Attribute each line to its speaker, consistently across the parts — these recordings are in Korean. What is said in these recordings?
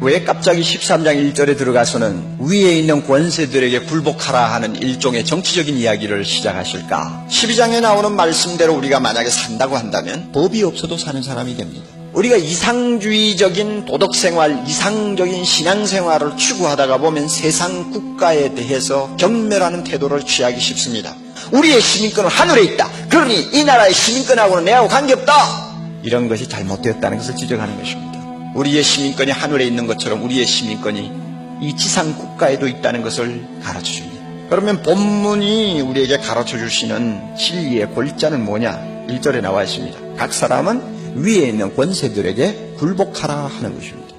Speaker 1: 왜 갑자기 13장 1절에 들어가서는 위에 있는 권세들에게 굴복하라 하는 일종의 정치적인 이야기를 시작하실까? 12장에 나오는 말씀대로 우리가 만약에 산다고 한다면 법이 없어도 사는 사람이 됩니다. 우리가 이상주의적인 도덕생활, 이상적인 신앙생활을 추구하다가 보면 세상 국가에 대해서 경멸하는 태도를 취하기 쉽습니다. 우리의 시민권은 하늘에 있다. 그러니 이 나라의 시민권하고는 내하고 관계없다. 이런 것이 잘못되었다는 것을 지적하는 것입니다. 우리의 시민권이 하늘에 있는 것처럼 우리의 시민권이 이 지상 국가에도 있다는 것을 가르쳐줍니다. 그러면 본문이 우리에게 가르쳐주시는 진리의 골자는 뭐냐? 1절에 나와 있습니다. 각 사람은 위에 있는 권세들에게 굴복하라 하는 것입니다.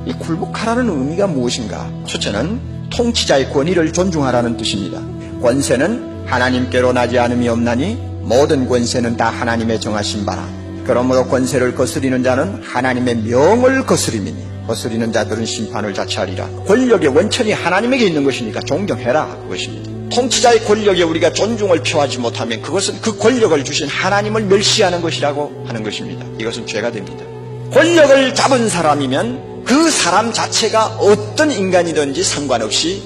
Speaker 1: 이 굴복하라는 의미가 무엇인가? 첫째는 통치자의 권위를 존중하라는 뜻입니다. 권세는 하나님께로 나지 않음이 없나니 모든 권세는 다 하나님의 정하신 바라. 그러므로 권세를 거스리는 자는 하나님의 명을 거스림이니 거스리는 자들은 심판을 자처하리라. 권력의 원천이 하나님에게 있는 것이니까 존경해라 그것입니다. 통치자의 권력에 우리가 존중을 표하지 못하면 그것은 그 권력을 주신 하나님을 멸시하는 것이라고 하는 것입니다. 이것은 죄가 됩니다. 권력을 잡은 사람이면 그 사람 자체가 어떤 인간이든지 상관없이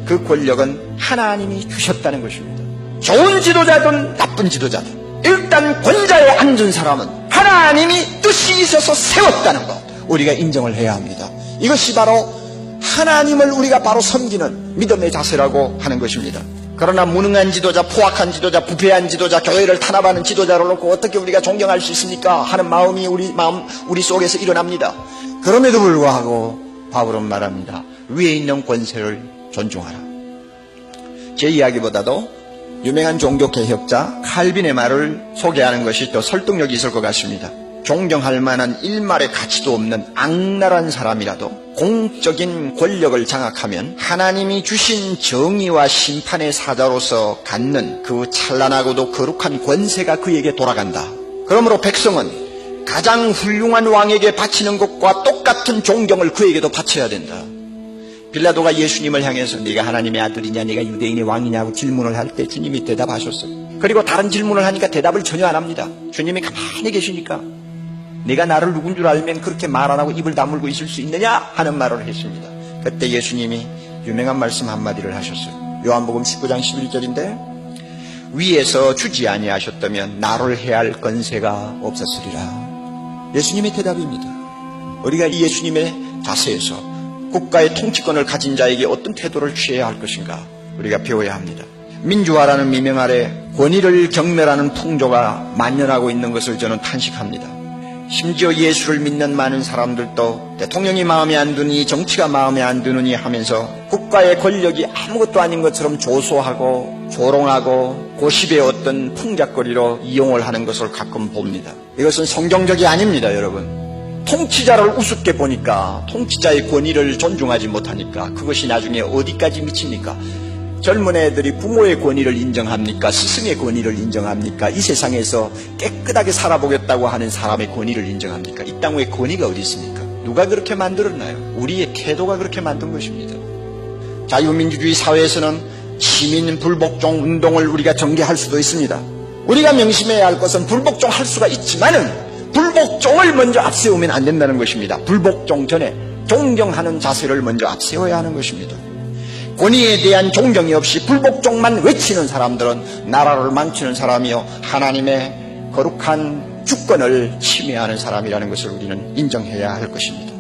Speaker 1: 그 권력은 하나님이 주셨다는 것입니다. 좋은 지도자든 나쁜 지도자든 일단 권자에 앉은 사람은 하나님이 뜻이 있어서 세웠다는 것 우리가 인정을 해야 합니다. 이것이 바로 하나님을 우리가 바로 섬기는 믿음의 자세라고 하는 것입니다. 그러나 무능한 지도자, 포악한 지도자, 부패한 지도자, 교회를 탄압하는 지도자를 놓고 어떻게 우리가 존경할 수 있습니까? 하는 마음이 우리 속에서 일어납니다. 그럼에도 불구하고 바울은 말합니다. 위에 있는 권세를 존중하라. 제 이야기보다도 유명한 종교개혁자 칼빈의 말을 소개하는 것이 더 설득력이 있을 것 같습니다. 존경할 만한 일말의 가치도 없는 악랄한 사람이라도 공적인 권력을 장악하면 하나님이 주신 정의와 심판의 사자로서 갖는 그 찬란하고도 거룩한 권세가 그에게 돌아간다. 그러므로 백성은 가장 훌륭한 왕에게 바치는 것과 똑같은 존경을 그에게도 바쳐야 된다. 빌라도가 예수님을 향해서 네가 하나님의 아들이냐, 네가 유대인의 왕이냐고 질문을 할 때 주님이 대답하셨어요. 그리고 다른 질문을 하니까 대답을 전혀 안 합니다. 주님이 가만히 계시니까 네가 나를 누군 줄 알면 그렇게 말 안 하고 입을 다물고 있을 수 있느냐 하는 말을 했습니다. 그때 예수님이 유명한 말씀 한마디를 하셨어요. 요한복음 19장 11절인데 위에서 주지 아니하셨다면 나를 해할 권세가 없었으리라. 예수님의 대답입니다. 우리가 이 예수님의 자세에서 국가의 통치권을 가진 자에게 어떤 태도를 취해야 할 것인가 우리가 배워야 합니다. 민주화라는 미명 아래 권위를 경멸하는 풍조가 만연하고 있는 것을 저는 탄식합니다. 심지어 예수를 믿는 많은 사람들도 대통령이 마음에 안 드니 정치가 마음에 안 드느니 하면서 국가의 권력이 아무것도 아닌 것처럼 조소하고 조롱하고 고십의 어떤 풍작거리로 이용을 하는 것을 가끔 봅니다. 이것은 성경적이 아닙니다, 여러분. 통치자를 우습게 보니까 통치자의 권위를 존중하지 못하니까 그것이 나중에 어디까지 미칩니까? 젊은 애들이 부모의 권위를 인정합니까? 스승의 권위를 인정합니까? 이 세상에서 깨끗하게 살아보겠다고 하는 사람의 권위를 인정합니까? 이 땅에 권위가 어디 있습니까? 누가 그렇게 만들었나요? 우리의 태도가 그렇게 만든 것입니다. 자유민주주의 사회에서는 시민 불복종 운동을 우리가 전개할 수도 있습니다. 우리가 명심해야 할 것은 불복종 할 수가 있지만은 불복종을 먼저 앞세우면 안 된다는 것입니다. 불복종 전에 존경하는 자세를 먼저 앞세워야 하는 것입니다. 권위에 대한 존경이 없이 불복종만 외치는 사람들은 나라를 망치는 사람이요 하나님의 거룩한 주권을 침해하는 사람이라는 것을 우리는 인정해야 할 것입니다.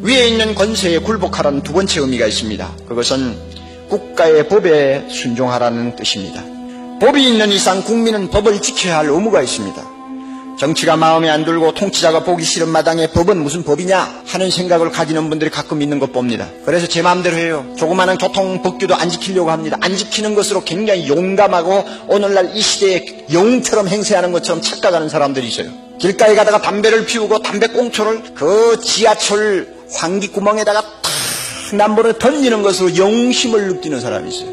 Speaker 1: 위에 있는 권세에 굴복하라는 두 번째 의미가 있습니다. 그것은 국가의 법에 순종하라는 뜻입니다. 법이 있는 이상 국민은 법을 지켜야 할 의무가 있습니다. 정치가 마음에 안 들고 통치자가 보기 싫은 마당에 법은 무슨 법이냐 하는 생각을 가지는 분들이 가끔 있는 것 봅니다. 그래서 제 마음대로 해요. 조그마한 교통법규도 안 지키려고 합니다. 안 지키는 것으로 굉장히 용감하고 오늘날 이 시대에 영웅처럼 행세하는 것처럼 착각하는 사람들이 있어요. 길가에 가다가 담배를 피우고 담배꽁초를 그 지하철 환기구멍에다가 탁 남보를 던지는 것으로 영웅심을 느끼는 사람이 있어요.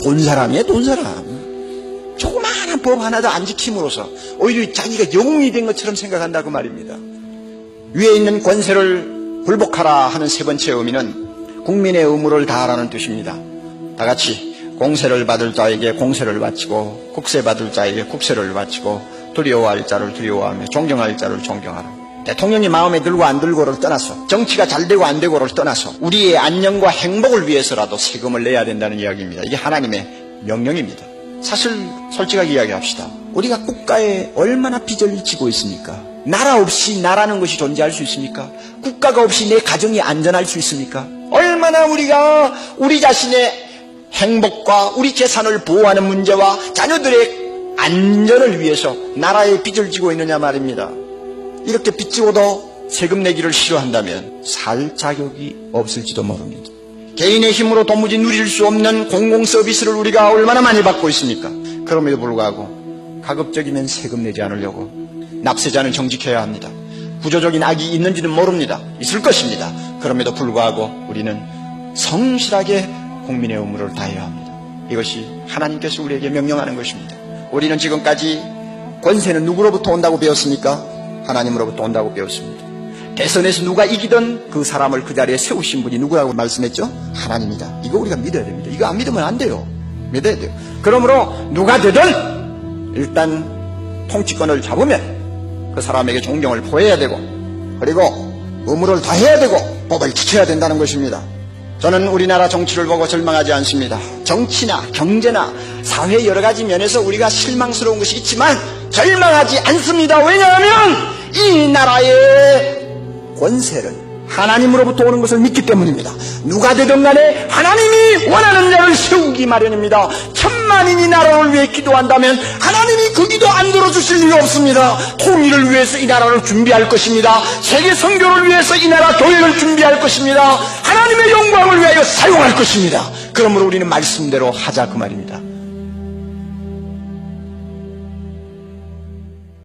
Speaker 1: 돈 사람이에요, 돈 사람. 조그마한 법 하나도 안 지킴으로써 오히려 자기가 영웅이 된 것처럼 생각한다고 말입니다. 위에 있는 권세를 굴복하라 하는 세 번째 의미는 국민의 의무를 다하라는 뜻입니다. 다 같이 공세를 받을 자에게 공세를 바치고 국세 받을 자에게 국세를 바치고 두려워할 자를 두려워하며 존경할 자를 존경하라. 대통령이 마음에 들고 안 들고를 떠나서, 정치가 잘 되고 안 되고를 떠나서 우리의 안녕과 행복을 위해서라도 세금을 내야 된다는 이야기입니다. 이게 하나님의 명령입니다. 사실 솔직하게 이야기합시다. 우리가 국가에 얼마나 빚을 지고 있습니까? 나라 없이 나라는 것이 존재할 수 있습니까? 국가가 없이 내 가정이 안전할 수 있습니까? 얼마나 우리가 우리 자신의 행복과 우리 재산을 보호하는 문제와 자녀들의 안전을 위해서 나라에 빚을 지고 있느냐 말입니다. 이렇게 빚 지고도 세금 내기를 싫어한다면 살 자격이 없을지도 모릅니다. 개인의 힘으로 도무지 누릴 수 없는 공공 서비스를 우리가 얼마나 많이 받고 있습니까? 그럼에도 불구하고 가급적이면 세금 내지 않으려고 납세자는 정직해야 합니다. 구조적인 악이 있는지는 모릅니다. 있을 것입니다. 그럼에도 불구하고 우리는 성실하게 국민의 의무를 다해야 합니다. 이것이 하나님께서 우리에게 명령하는 것입니다. 우리는 지금까지 권세는 누구로부터 온다고 배웠습니까? 하나님으로부터 온다고 배웠습니다. 대선에서 누가 이기던 그 사람을 그 자리에 세우신 분이 누구라고 말씀했죠? 하나님이다. 이거 우리가 믿어야 됩니다. 이거 안 믿으면 안 돼요. 믿어야 돼요. 그러므로 누가 되든 일단 통치권을 잡으면 그 사람에게 존경을 보여야 되고, 그리고 의무를 다해야 되고 법을 지켜야 된다는 것입니다. 저는 우리나라 정치를 보고 절망하지 않습니다. 정치나 경제나 사회 여러 가지 면에서 우리가 실망스러운 것이 있지만 절망하지 않습니다. 왜냐하면 이 나라의 권세를 하나님으로부터 오는 것을 믿기 때문입니다. 누가 되든 간에 하나님이 원하는 자를 세우기 마련입니다. 천만인이 나라를 위해 기도한다면 하나님이 그 기도 안 들어주실 리가 없습니다. 통일을 위해서 이 나라를 준비할 것입니다. 세계 선교를 위해서 이 나라 교회를 준비할 것입니다. 하나님의 영광을 위하여 사용할 것입니다. 그러므로 우리는 말씀대로 하자 그 말입니다.